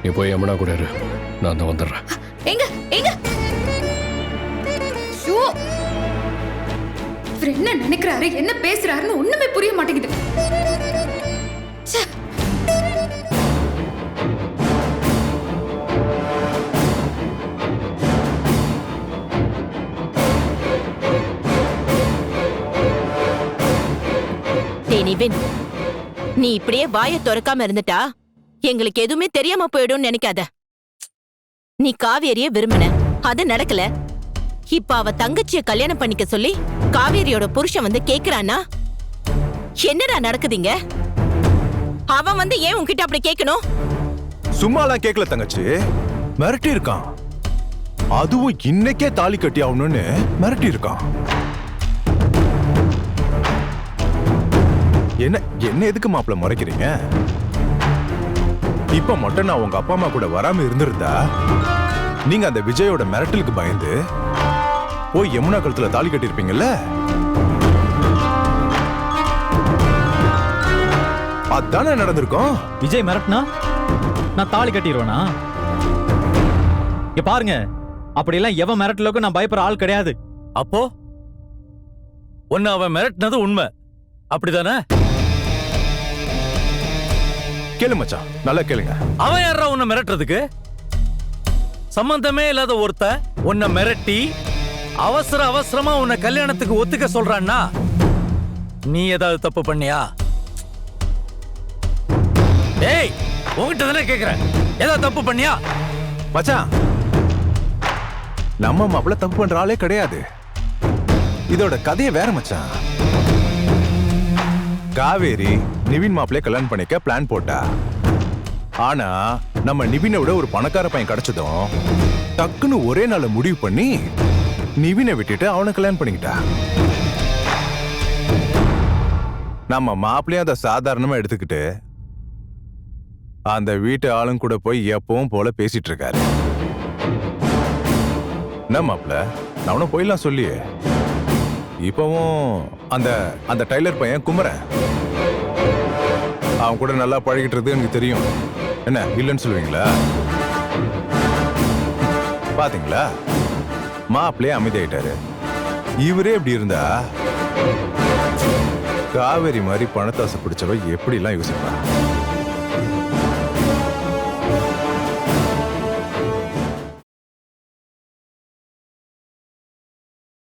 நீ போய் யமுனா கூட இரு, நான் தான் வந்துடுறேன். எங்க எங்க ஷோ இவர் என்ன நினைக்கிறாரு, என்ன பேசுறாருன்னு ஒண்ணுமே புரிய மாட்டேங்குது. ச்சே. நிவின், நீ இப்படியே வாயை திறக்காம இருந்துட்டா எங்களுக்கு எதுவுமே தெரியாம போயிடும்னு நினைக்காத. நீ காவேரிய விரும்பின, அது நடக்கல. இப்ப அவ தங்கச்சிய கல்யாணம் பண்ணிக்க சொல்லி காவேரியோட புருஷன் வந்து கேக்குறானா? என்னடா நடக்குதுங்க? அவன் வந்து ஏன் உன்கிட்ட அப்படி கேட்கணும்? சும்மாலாம் கேட்கல தங்கச்சி, மிரட்டி இருக்கான். அதுவும் இன்னைக்கே தாலி கட்டி ஆகணும்னு மிரட்டி இருக்கான். என்ன என்ன எதுக்கு மாப்பிள்ள முறைக்கிறீங்க? இப்ப மட்டும் நான் உங்க அப்பா அம்மா கூட வராம இருந்திருந்தா நீங்க அந்த விஜயோட மிரட்டலுக்கு பயந்து போய் யமுனா கழுத்துல தாலி கட்டிருப்பீங்கல்ல. அதானே நடந்திருக்கும். விஜய் மிரட்டினா நான் தாலி கட்டிடுவேனா? இங்க பாருங்க, அப்படியெல்லாம் எவன் மிரட்டலுக்கும் நான் பயப்படுற ஆள் கிடையாது. அப்போ உன்னை அவன் மிரட்டினது உண்மை, அப்படிதானே? கேளு மச்சான், நல்லா கேளுங்க. அவன் யாரா உன்னை மிரட்டுறதுக்கு? சம்பந்தமே இல்லாத ஒருத்த உன்னை மிரட்டி அவசரமா உன்னை கல்யாணத்துக்கு ஒத்துக்க சொல்றான்னா நீ ஏதாவது தப்பு பண்ணியா? ஏய், உன்கிட்ட தானே கேக்குறேன், ஏதாவது தப்பு பண்ணியா? மச்சான், நம்ம மாப்பிள்ள தப்பு பண்ற ஆளே கிடையாது. இதோட கதையை வேற மச்சான். காவேரி நிவின் மாப்பிள்ளைய கல்யாணம் பண்ணிக்க பிளான் போட்டா. ஆனா நம்ம நிவினை விட ஒரு பணக்கார பையன் கிடைச்சதும் டக்குன்னு ஒரே நாள்ல முடிவு பண்ணி நிவினை விட்டுட்டு அவனை கல்யாணம் பண்ணிக்கிட்டா. நம்ம மாப்பிள்ளையும் அதை சாதாரணமா எடுத்துக்கிட்டு அந்த வீட்டு ஆளும் கூட போய் எப்பவும் போல பேசிட்டு இருக்காரு. என்ன மாப்பிள்ள, நான் போயிடலாம் சொல்லி இப்பவும் அந்த அந்த டைலர் பையன் குமரன் அவன் கூட நல்லா பழகிட்டு எனக்கு தெரியும். என்ன இல்லைன்னு சொல்லுவீங்களா? பாத்தீங்களா, மாப்பிள்ளையே அமைதியாயிட்டாரு. இவரே இப்படி இருந்தா காவேரி மாதிரி பணத்தாசை பிடிச்சவ எப்படி எல்லாம் யோசிப்பா?